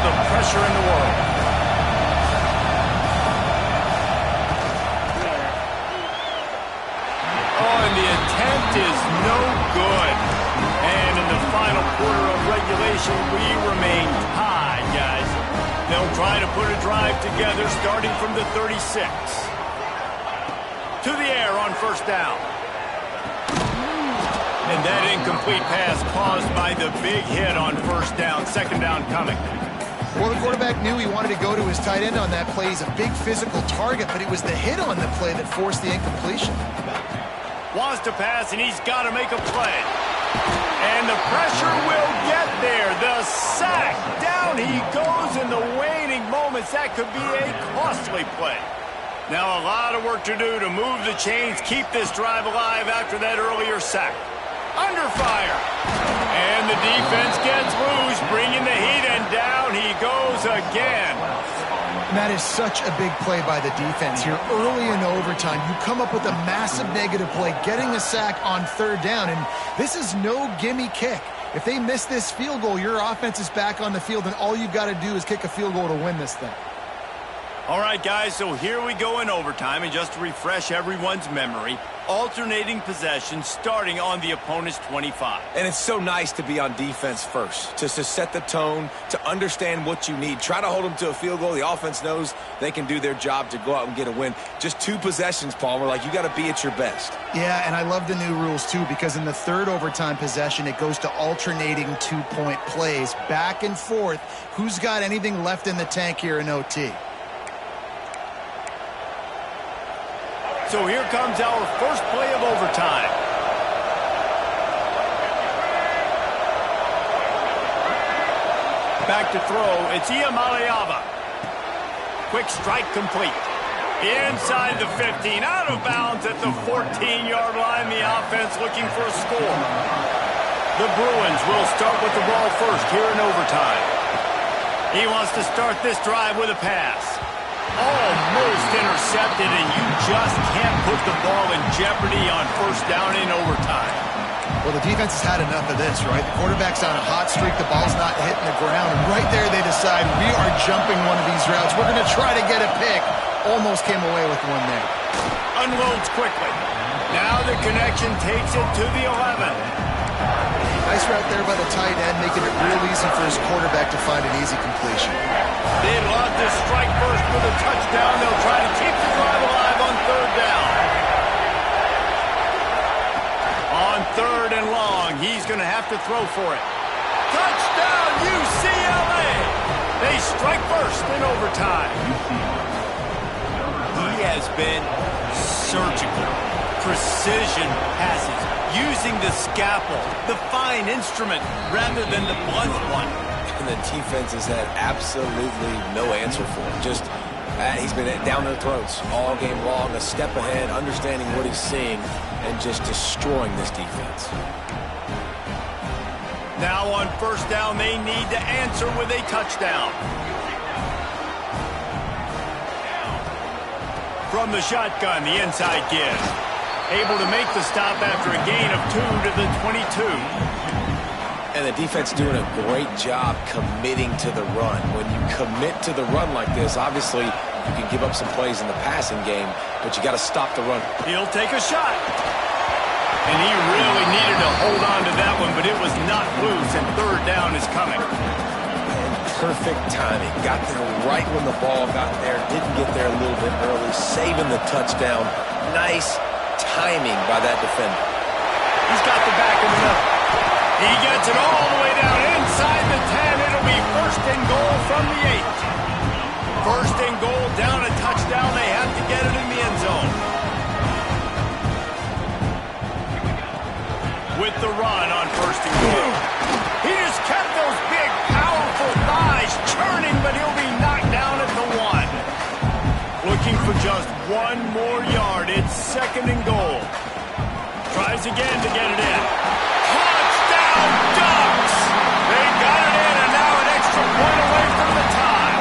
the pressure in the world. Oh, and the attempt is no good. And in the final quarter of regulation, we remain tied, guys. They'll try to put a drive together starting from the 36. To the air on first down. And that incomplete pass caused by the big hit on first down. Second down coming. Well, the quarterback knew he wanted to go to his tight end on that play. He's a big physical target, but it was the hit on the play that forced the incompletion. Wants to pass, and he's got to make a play. And the pressure will get there. The sack. Down he goes in the waning moments. That could be a costly play. Now a lot of work to do to move the chains, keep this drive alive after that earlier sack. Under fire. And the defense gets loose, bringing the heat, and down he goes again. And that is such a big play by the defense here early in overtime. You come up with a massive negative play, getting a sack on third down, and this is no gimme kick. If they miss this field goal, your offense is back on the field, and all you've got to do is kick a field goal to win this thing. All right, guys, so here we go in overtime, and just to refresh everyone's memory, alternating possession starting on the opponent's 25. And it's so nice to be on defense first, just to set the tone, to understand what you need. Try to hold them to a field goal. The offense knows they can do their job to go out and get a win. Just 2 possessions, Palmer, like you got to be at your best. Yeah, and I love the new rules, too, because in the third overtime possession, it goes to alternating 2-point plays, back and forth. Who's got anything left in the tank here in OT? So here comes our first play of overtime. Back to throw, it's Iamaleava. Quick strike complete. Inside the 15, out of bounds at the 14-yard line. The offense looking for a score. The Bruins will start with the ball first here in overtime. He wants to start this drive with a pass. Almost intercepted, and you just can't put the ball in jeopardy on first down in overtime. Well, the defense has had enough of this, right? The quarterback's on a hot streak. The ball's not hitting the ground. And right there, they decide, we are jumping one of these routes. We're going to try to get a pick. Almost came away with one there. Unloads quickly. Now the connection takes it to the 11. Nice route there by the tight end, making it real easy for his quarterback to find an easy completion. They'd love to strike first with a touchdown. They'll try to keep the drive alive on third down. On third and long, he's going to have to throw for it. Touchdown, UCLA! They strike first in overtime. He has been surgical. Precision passes, using the scalpel, the fine instrument, rather than the blunt one. And the defense has had absolutely no answer for him. Just, he's been down their throats all game long, a step ahead, understanding what he's seeing, and just destroying this defense. Now on first down, they need to answer with a touchdown. From the shotgun, the inside give. Able to make the stop after a gain of 2 to the 22. And the defense doing a great job committing to the run. When you commit to the run like this, obviously you can give up some plays in the passing game, but you got to stop the run. He'll take a shot. And he really needed to hold on to that one, but it was not loose, and third down is coming. Perfect timing. Got there right when the ball got there. Didn't get there a little bit early. Saving the touchdown. Nice timing by that defender. He's got the back of the middle. He gets it all the way down inside the 10. It'll be first and goal from the 8. First and goal, down a touchdown. They have to get it in the end zone. With the run on first and goal. He just kept those big, powerful thighs churning, but he'll be knocked down at the 1. Looking for just one more yard. It's second and goal. Tries again to get it in. Touchdown, Ducks! They got it in, and now an extra point away from the tie.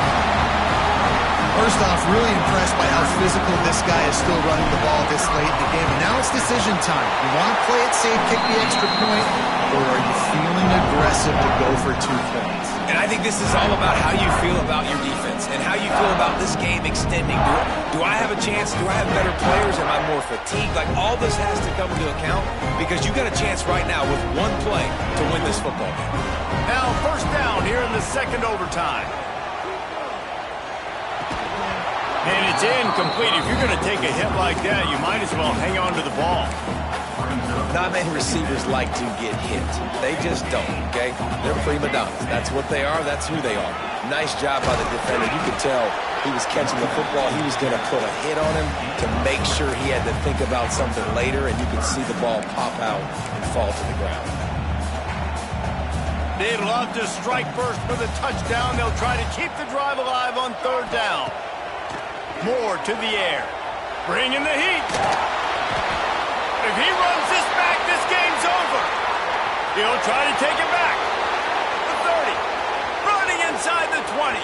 First off, really impressed by how physical this guy is still running the ball this late in the game. And now it's decision time. You want to play it safe, kick the extra point, or are you feeling aggressive to go for 2 points? And I think this is all about how you feel about your defense and how you feel about this game extending. Do I have a chance? Do I have better players? Am I more fatigued? Like, all this has to come into account because you got a chance right now with one play to win this football game. Now, first down here in the second overtime. And it's incomplete. If you're going to take a hit like that, you might as well hang on to the ball. Not many receivers like to get hit. They just don't, okay? They're prima donnas. That's what they are. That's who they are. Nice job by the defender. You could tell he was catching the football. He was going to put a hit on him to make sure he had to think about something later, and you could see the ball pop out and fall to the ground. They'd love to strike first with a touchdown. They'll try to keep the drive alive on third down. Moore to the air. Bring in the heat. If he runs this back, this game's over. He'll try to take it back. The 30. Running inside the 20.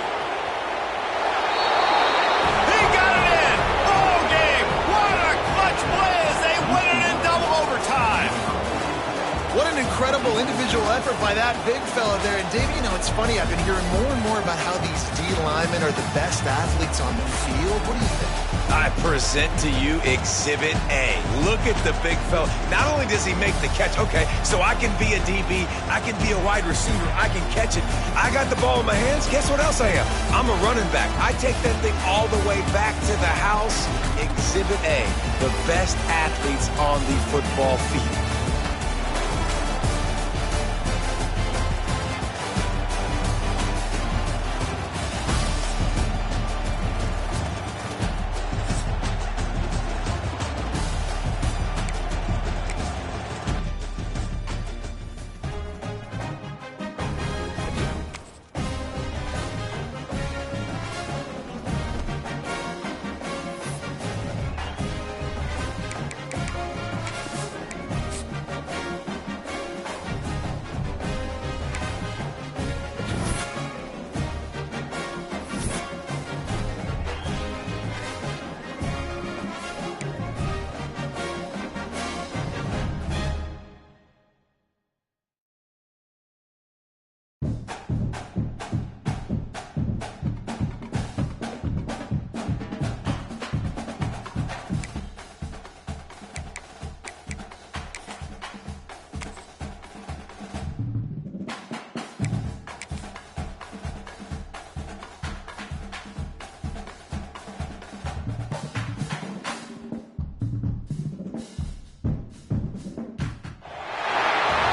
He got it in. Ball game. What a clutch play as they win it in double overtime. What an incredible individual effort by that big fella there. And, Dave, you know, it's funny. I've been hearing more and more about how these D linemen are the best athletes on the field. What do you think? I present to you Exhibit A. Look at the big fella. Not only does he make the catch, okay, so I can be a DB, I can be a wide receiver, I can catch it. I got the ball in my hands. Guess what else I am? I'm a running back. I take that thing all the way back to the house. Exhibit A, the best athletes on the football field.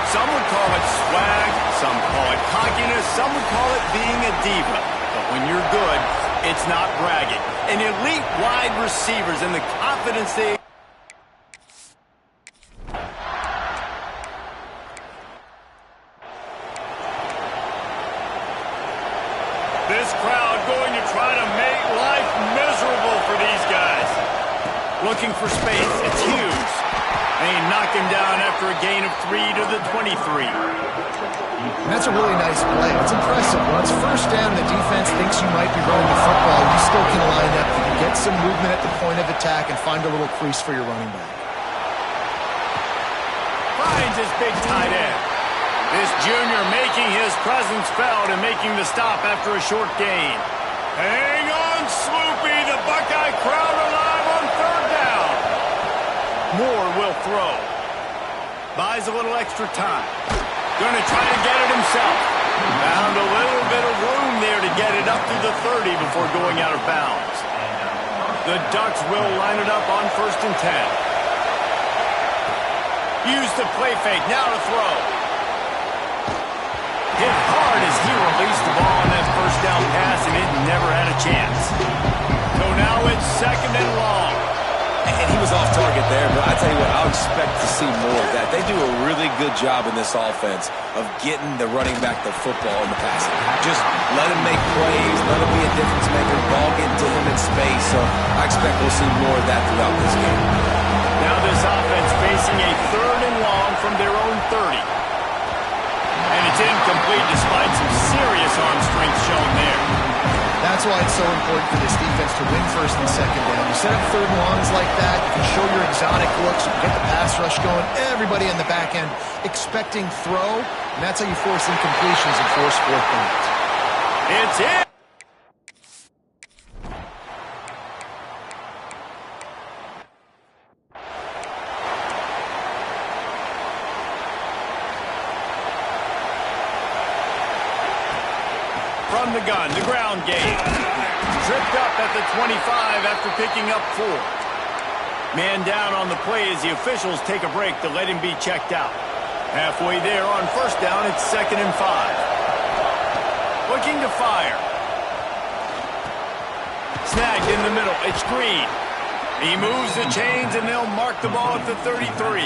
Some would call it swag, some call it cockiness, some would call it being a diva. But when you're good, it's not bragging. An elite wide receivers and the confidence they... This crowd going to try to make life miserable for these guys. Looking for space, it's Hughes. They knock him down after a gain of 3 to the 23. And that's a really nice play. It's impressive. When it's first down, the defense thinks you might be running the football. You still can line up. You can get some movement at the point of attack and find a little crease for your running back. Finds his big tight end. This junior making his presence felt and making the stop after a short gain. Hang on, Sloopy. The Buckeye crowd alive on third down. Moore will throw. Buys a little extra time. Going to try to get it himself. Found a little bit of room there to get it up to the 30 before going out of bounds. The Ducks will line it up on 1st and 10. Use the play fake. Now to throw. Hit hard as he released the ball on that first down pass, and it never had a chance. So now it's 2nd and long. And he was off target there, but I tell you what, I'll expect to see more of that. They do a really good job in this offense of getting the running back the football in the passing. Just let him make plays, let him be a difference maker, ball get to him in space. So I expect we'll see more of that throughout this game. Now this offense facing a 3rd and long from their own 30. And it's incomplete despite some serious arm strength shown there. That's why it's so important for this defense to win first and second down. You set up third and longs like that, you can show your exotic looks, you can get the pass rush going, everybody in the back end expecting throw, and that's how you force incompletions and force fourth downs. It's in. From the gun, the ground game. Tripped up at the 25 after picking up 4. Man down on the play as the officials take a break to let him be checked out. Halfway there on first down, it's 2nd and 5. Looking to fire. Snagged in the middle, it's Green. He moves the chains and they'll mark the ball at the 33.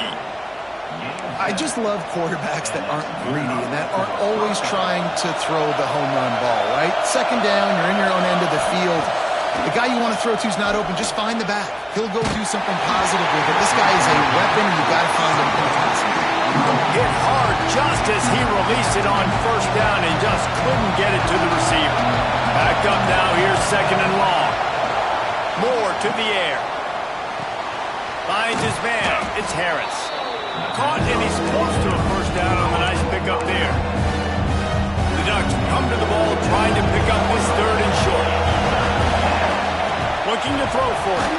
I just love quarterbacks that aren't greedy and that aren't always trying to throw the home run ball, right? Second down, you're in your own end of the field. The guy you want to throw to is not open. Just find the back. He'll go do something positive with it. This guy is a weapon. You got to find him in the passing. Hit hard just as he released it on first down and just couldn't get it to the receiver. Back up now, here's 2nd and long. Moore to the air. Finds his man. It's Harris. Caught, and he's close to a first down on the nice pickup there. The Ducks come to the ball, trying to pick up his 3rd and short. Looking to throw for it.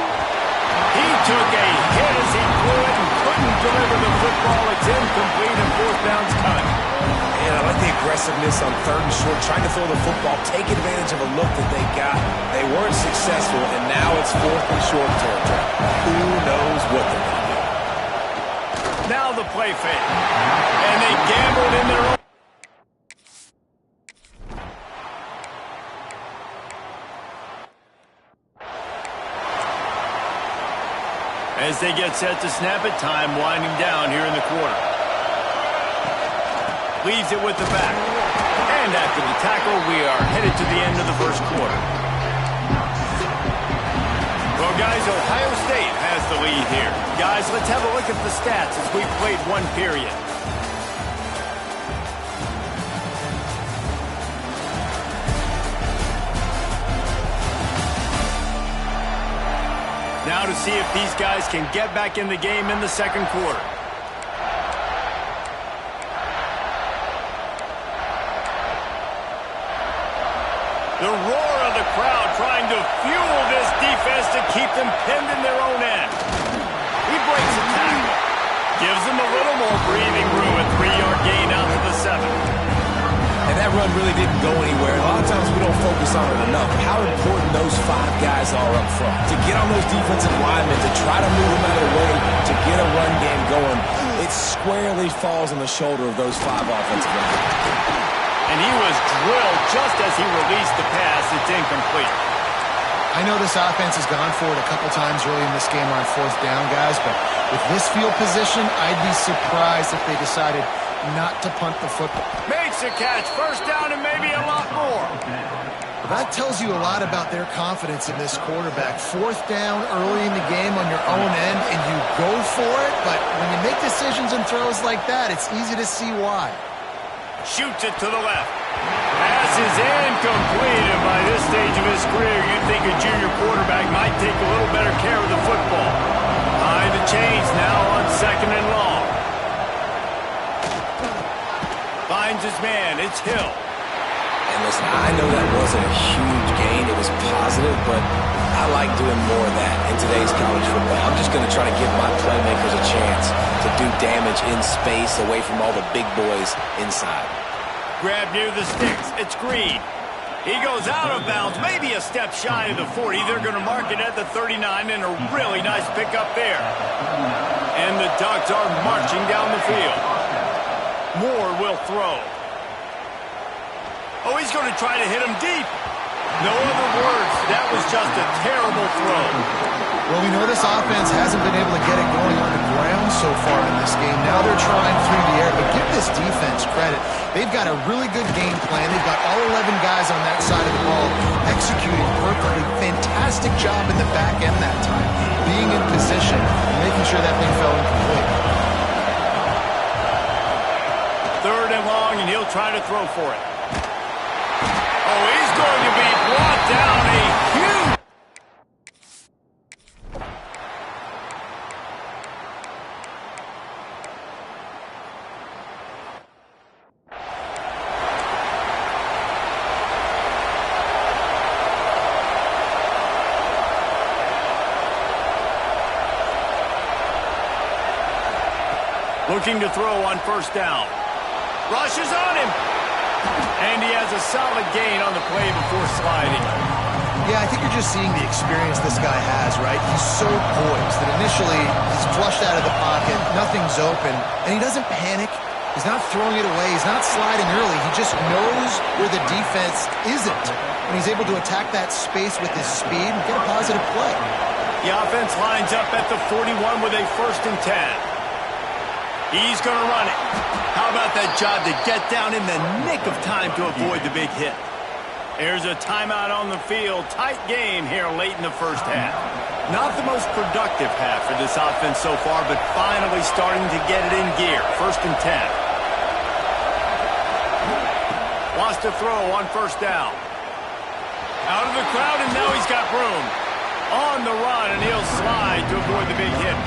He took a hit as he threw it and couldn't deliver the football. It's incomplete and 4th down's coming. And I like the aggressiveness on 3rd and short, trying to throw the football, take advantage of a look that they got. They weren't successful, and now it's 4th and short territory. Who knows what they're going to do? Now the play fake. And they gambled in their own. As they get set to snap it, time winding down here in the quarter. Leaves it with the back. And after the tackle, we are headed to the end of the first quarter. Well, guys, Ohio State has the lead here. Guys, let's have a look at the stats as we've played one period. Now to see if these guys can get back in the game in the second quarter. The roar of the crowd trying to fuel this defense to keep them pinned in their own end. He breaks a tackle. Gives them a little more breathing room. A 3-yard gain out to the 7. And that run really didn't go anywhere. A lot of times we don't focus on it enough. How important those 5 guys are up front. To get on those defensive linemen, to try to move them out of the way, to get a run game going, it squarely falls on the shoulder of those 5 offensive linemen. And he was drilled just as he released the pass. It's incomplete. I know this offense has gone for it a couple times early in this game on 4th down, guys, but with this field position, I'd be surprised if they decided not to punt the football. Makes a catch. First down and maybe a lot more. That tells you a lot about their confidence in this quarterback. 4th down early in the game on your own end, and you go for it, but when you make decisions and throws like that, it's easy to see why. Shoots it to the left. Pass is incomplete, and by this stage of his career, you'd think a junior quarterback might take a little better care of the football. Behind the chains now on 2nd and long. Finds his man. It's Hill. And listen, I know that wasn't a huge gain. It was positive, but I like doing more of that in today's college football. I'm just going to try to give my playmakers a chance to do damage in space away from all the big boys inside. Grab near the sticks. It's Green. He goes out of bounds, maybe a step shy of the 40. They're going to mark it at the 39, and a really nice pickup there. And the Ducks are marching down the field. Moore will throw. Oh, he's going to try to hit him deep. No other words. That was just a terrible throw. Well, we know this offense hasn't been able to get it going on the ground so far in this game. Now they're trying through the air, but give this defense credit. They've got a really good game plan. They've got all 11 guys on that side of the ball executing perfectly. Fantastic job in the back end that time, being in position and making sure that thing fell incomplete. 3rd and long, and he'll try to throw for it. Oh, he's going to be brought down a huge... Looking to throw on first down. Rushes on him. And he has a solid gain on the play before sliding. Yeah, I think you're just seeing the experience this guy has, right? He's so poised that initially he's flushed out of the pocket, nothing's open, and he doesn't panic. He's not throwing it away. He's not sliding early. He just knows where the defense isn't. And he's able to attack that space with his speed and get a positive play. The offense lines up at the 41 with a 1st and 10. He's going to run it. How about that job to get down in the nick of time to avoid the big hit? There's a timeout on the field. Tight game here late in the first half. Not the most productive half for this offense so far, but finally starting to get it in gear. 1st and 10. Wants to throw on first down. Out of the crowd, and now he's got room. On the run, and he'll slide to avoid the big hit.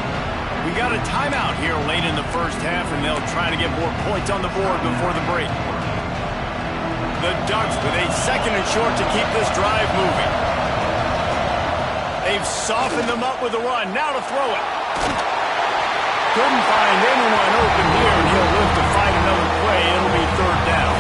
We got a timeout here late in the first half, and they'll try to get more points on the board before the break. The Ducks with a 2nd and short to keep this drive moving. They've softened them up with a run. Now to throw it. Couldn't find anyone open here, and he'll live to find another play. It'll be 3rd down.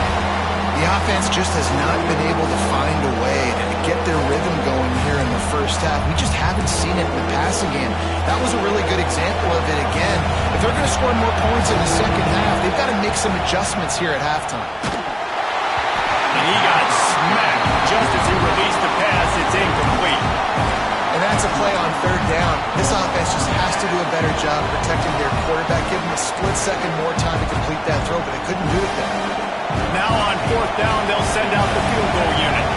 The offense just has not been able to find a way to get their rhythm going here in the first half. We just haven't seen it in the passing game. That was a really good example of it again. If they're going to score more points in the second half, they've got to make some adjustments here at halftime. And he got smacked just as he released the pass. It's incomplete. And that's a play on 3rd down. This offense just has to do a better job protecting their quarterback. Give him a split second more time to complete that throw, but they couldn't do it there. Now on 4th down, they'll send out the field goal unit.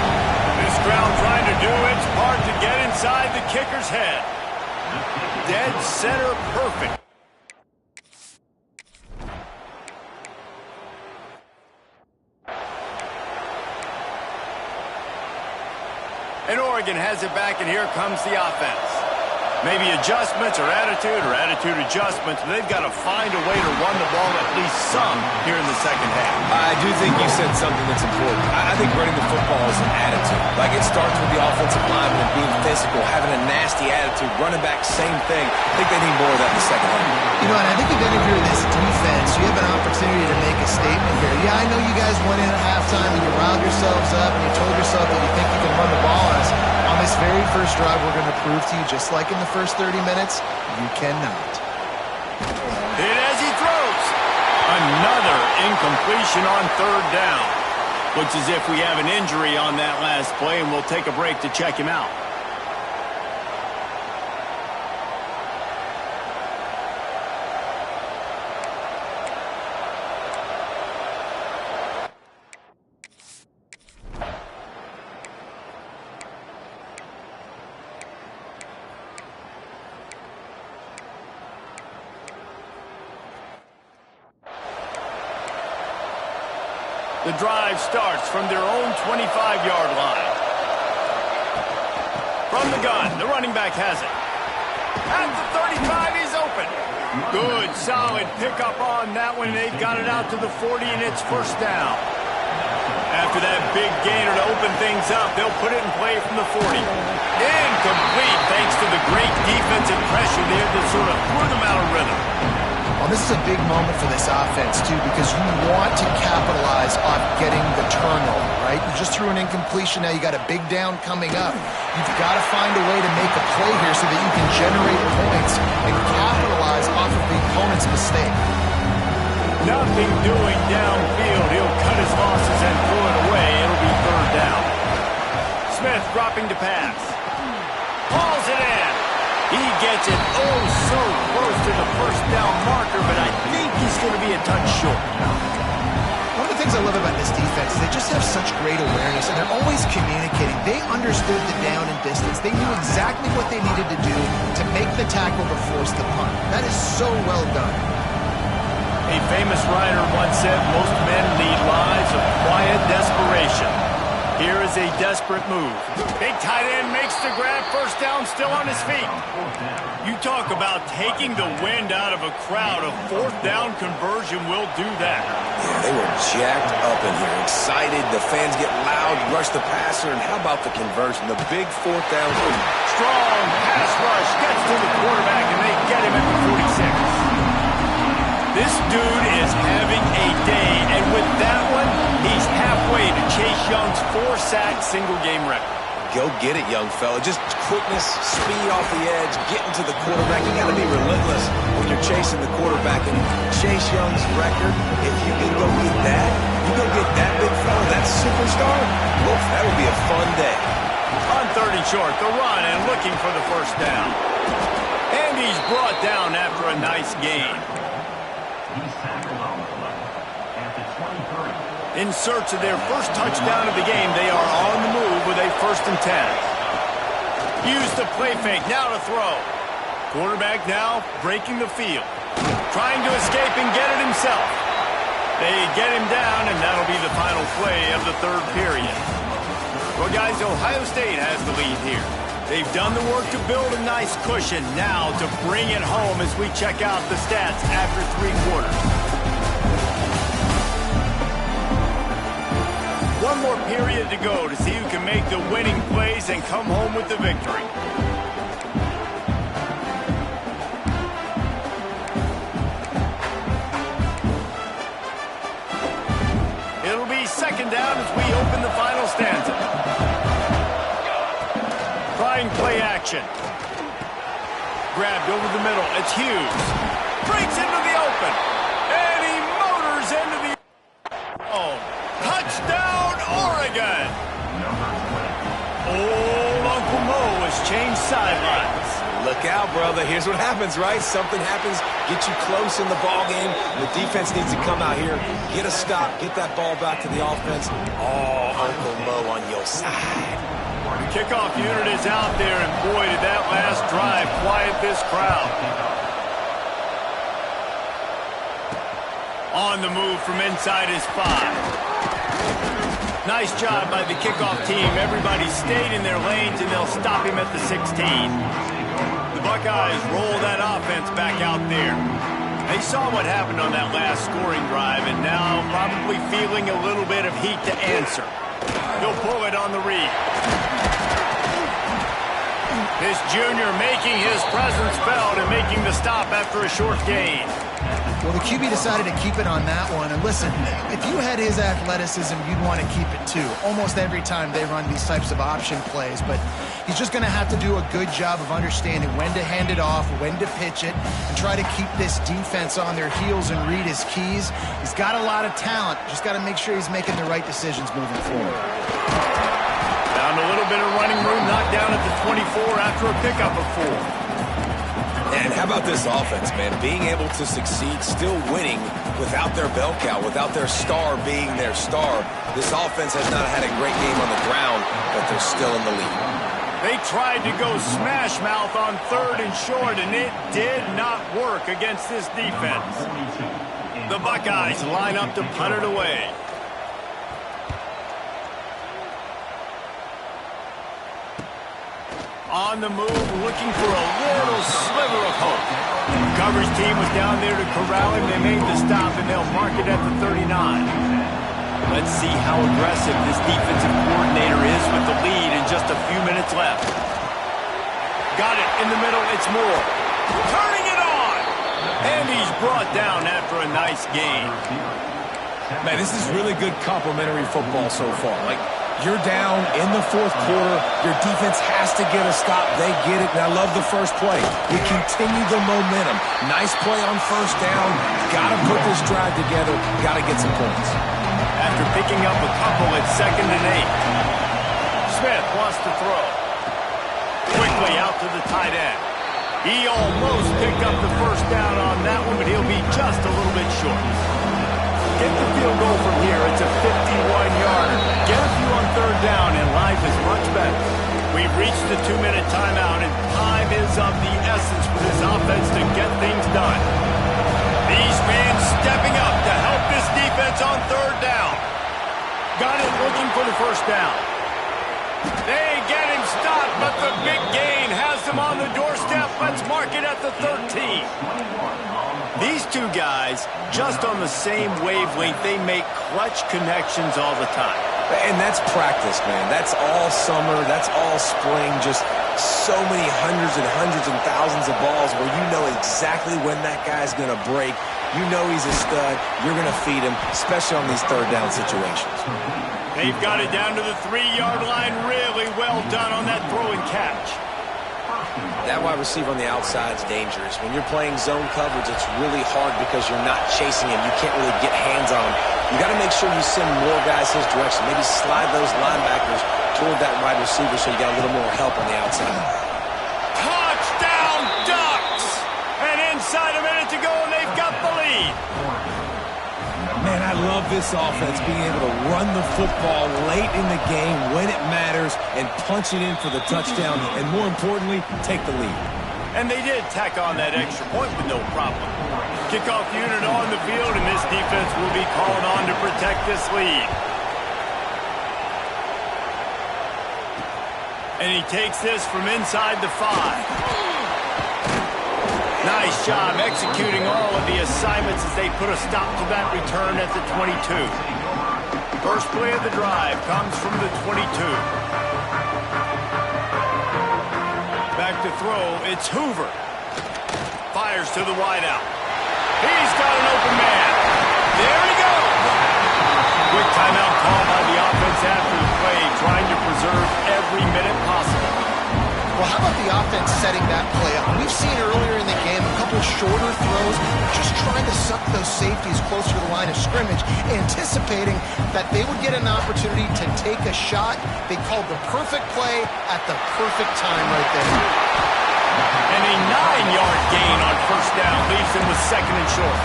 This crowd trying to do its part to get inside the kicker's head. Dead center perfect. And Oregon has it back, and here comes the offense. Maybe adjustments or attitude adjustments. They've got to find a way to run the ball at least some here in the second half. I do think you said something that's important. I think running the football is an attitude. Like, it starts with the offensive lineman and being physical, having a nasty attitude. Running back, same thing. I think they need more of that in the second half. You know, and I think if any of you are this defense, you have an opportunity to make a statement here. Yeah, I know you guys went in at halftime and you riled yourselves up and you told yourself that you think you can run the ball on us. On this very first drive, we're going to prove to you, just like in the first 30 minutes, you cannot. Hit as he throws. Another incompletion on 3rd down. Looks as if we have an injury on that last play, and we'll take a break to check him out. The drive starts from their own 25-yard line. From the gun, the running back has it. At the 35, he's open. Good, solid pickup on that one. They've got it out to the 40, and it's 1st down. After that big gainer to open things up, they'll put it in play from the 40. Incomplete, thanks to the great defensive pressure there that sort of threw them out of rhythm. Well, this is a big moment for this offense, too, because you want to capitalize on getting the turnover, right? You just threw an incompletion. Now you got a big down coming up. You've got to find a way to make a play here so that you can generate points and capitalize off of the opponent's mistake. Nothing doing downfield. He'll cut his losses and throw it away. It'll be 3rd down. Smith dropping to pass. Hauls it in. He gets it oh so close to the 1st down marker, but I think he's going to be a touch short. One of the things I love about this defense is they just have such great awareness, and they're always communicating. They understood the down and distance. They knew exactly what they needed to do to make the tackle to force the punt. That is so well done. A famous writer once said, most men lead lives of quiet desperation. Here a desperate move. Big tight end makes the grab. First down, still on his feet. You talk about taking the wind out of a crowd. A fourth down conversion will do that. Yeah, they were jacked up in here, excited. The fans get loud, rush the passer, and how about the conversion? The big fourth down. Strong pass rush gets to the quarterback, and they get him at the 46. This dude is having a day, and with that one, he's halfway to Chase Young's 4-sack single-game record. Go get it, young fella. Just quickness, speed off the edge, getting to the quarterback. You got to be relentless when you're chasing the quarterback. And Chase Young's record, if you can go get that, you go get that big fella, that superstar, oof, that would be a fun day. On 30 short, the run and looking for the first down. And he's brought down after a nice gain. In search of their first touchdown of the game, they are on the move with a 1st and 10. Use the play fake, now to throw. Quarterback now breaking the field. Trying to escape and get it himself. They get him down, and that'll be the final play of the 3rd period. Well, guys, Ohio State has the lead here. They've done the work to build a nice cushion. Now to bring it home as we check out the stats after 3 quarters. One more period to go to see who can make the winning plays and come home with the victory. It'll be 2nd down as we open the final stanza. Trying play action. Grabbed over the middle. It's Hughes. Breaks into the open. And he motors into the... Oh, touchdown, Oregon! Old Uncle Mo has changed sidelines. Look out, brother. Here's what happens, right? Something happens, get you close in the ball game. The defense needs to come out here, get a stop, get that ball back to the offense. Oh, Uncle Mo on your side. The kickoff unit is out there, and boy, did that last drive quiet this crowd. On the move from inside his 5. Nice job by the kickoff team. Everybody stayed in their lanes, and they'll stop him at the 16. The Buckeyes roll that offense back out there. They saw what happened on that last scoring drive, and now probably feeling a little bit of heat to answer. He'll pull it on the read. This junior making his presence felt and making the stop after a short gain. Well, the QB decided to keep it on that one. And listen, if you had his athleticism, you'd want to keep it too. Almost every time they run these types of option plays. But he's just going to have to do a good job of understanding when to hand it off, when to pitch it, and try to keep this defense on their heels and read his keys. He's got a lot of talent. Just got to make sure he's making the right decisions moving forward. Found a little bit of running room, knocked down at the 24 after a pickup of 4. And how about this offense, man? Being able to succeed, still winning without their bell cow, without their star being their star. This offense has not had a great game on the ground, but they're still in the lead. They tried to go smash mouth on 3rd and short, and it did not work against this defense. The Buckeyes line up to punt it away. On the move, looking for a little sliver of hope. The coverage team was down there to corral him. They made the stop, and they'll mark it at the 39. Let's see how aggressive this defensive coordinator is with the lead and just a few minutes left. Got it in the middle. It's Moore. Turning it on. And he's brought down after a nice gain. Man, this is really good complimentary football so far. Like, you're down in the 4th quarter. Your defense has to get a stop. They get it, and I love the first play. You continue the momentum. Nice play on 1st down. Got to put this drive together. Got to get some points. After picking up a couple, it's 2nd and 8. Smith wants to throw. Quickly out to the tight end. He almost picked up the first down on that one, but he'll be just a little bit short. Get the field goal from here. It's a 51-yarder. Get a few on 3rd down, and life is much better. We've reached the 2-minute timeout, and time is of the essence for this offense to get things done. These fans stepping up to help this defense on 3rd down. Got it looking for the first down. They get him stopped, but the big gain has them on the doorstep. Let's mark it at the 13. These two guys, just on the same wavelength, they make clutch connections all the time. And that's practice, man. That's all summer. That's all spring. Just so many hundreds and thousands of balls where you know exactly when that guy's going to break. You know he's a stud. You're going to feed him, especially on these third down situations. They've got it down to the 3-yard line. Really well done on that throw and catch. That wide receiver on the outside is dangerous. When you're playing zone coverage, it's really hard because you're not chasing him. You can't really get hands on him. You got to make sure you send more guys his direction. Maybe slide those linebackers toward that wide receiver so you got a little more help on the outside. Touchdown, Ducks! And inside a minute to go, and they've got the lead. Man, I love this offense, being able to run the football late in the game when it matters and punch it in for the touchdown, and more importantly, take the lead. And they did tack on that extra point with no problem. Kickoff unit on the field, and this defense will be called on to protect this lead. And he takes this from inside the 5. Nice job executing all of the assignments as they put a stop to that return at the 22. First play of the drive comes from the 22. Back to throw, it's Hoover. Fires to the wideout. He's got an open man. There he goes. Quick timeout call by the offense after the play, trying to preserve every minute possible. Well, how about the offense setting that play up? We've seen earlier in the game a couple shorter throws, just trying to suck those safeties closer to the line of scrimmage, anticipating that they would get an opportunity to take a shot. They called the perfect play at the perfect time right there. And a 9-yard gain on first down leaves them with second and short.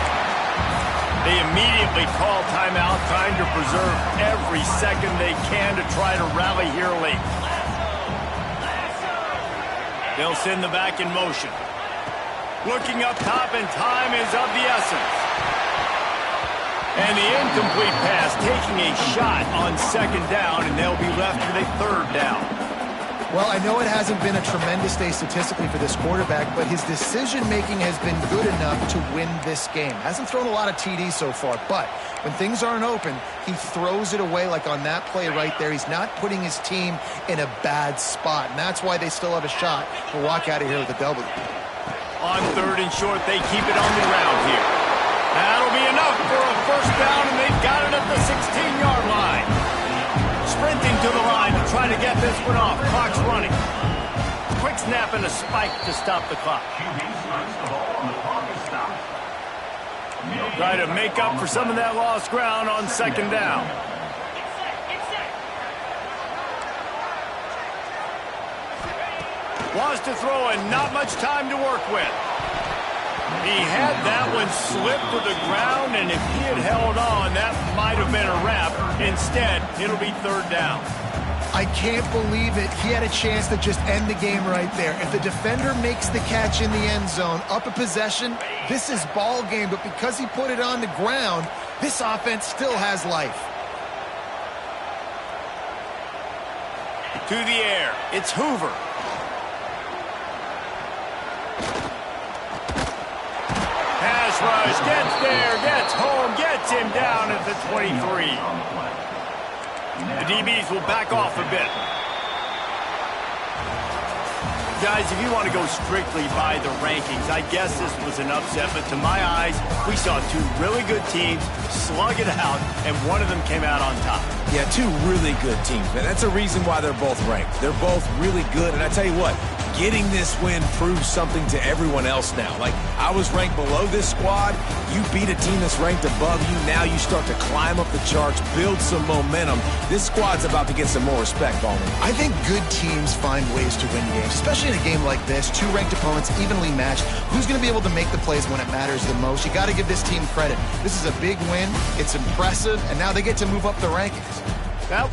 They immediately call timeout, trying to preserve every second they can to try to rally here late. They'll send the back in motion. Looking up top, and time is of the essence. And the incomplete pass, taking a shot on second down, and they'll be left with a third down. Well, I know it hasn't been a tremendous day statistically for this quarterback, but his decision-making has been good enough to win this game. Hasn't thrown a lot of TDs so far, but when things aren't open, he throws it away like on that play right there. He's not putting his team in a bad spot, and that's why they still have a shot to walk out of here with a W. On third and short, they keep it on the ground here. That'll be enough for a first down, and they've got it at the 16-yard line. Sprinting to the line to try to get this one off. Clock's running. Quick snap and a spike to stop the clock. Try to make up for some of that lost ground on second down. Wants to throw and not much time to work with. He had that one slip to the ground, and if he had held on, that might have been a wrap. Instead, it'll be third down. I can't believe it. He had a chance to just end the game right there. If the defender makes the catch in the end zone, up a possession, this is ball game. But because he put it on the ground, this offense still has life. To the air, it's Hoover. Pass rush, gets there, gets home, gets him down at the 23. The DBs will back off a bit. Guys, if you want to go strictly by the rankings, I guess this was an upset, but to my eyes, we saw two really good teams slug it out, and one of them came out on top. Yeah, two really good teams, man. That's a reason why they're both ranked. They're both really good, and I tell you what, getting this win proves something to everyone else now. Like, I was ranked below this squad. You beat a team that's ranked above you. Now you start to climb up the charts, build some momentum. This squad's about to get some more respect, Ballman. I think good teams find ways to win games, especially in a game like this. Two ranked opponents, evenly matched. Who's going to be able to make the plays when it matters the most? You got to give this team credit. This is a big win. It's impressive, and now they get to move up the rankings. Well,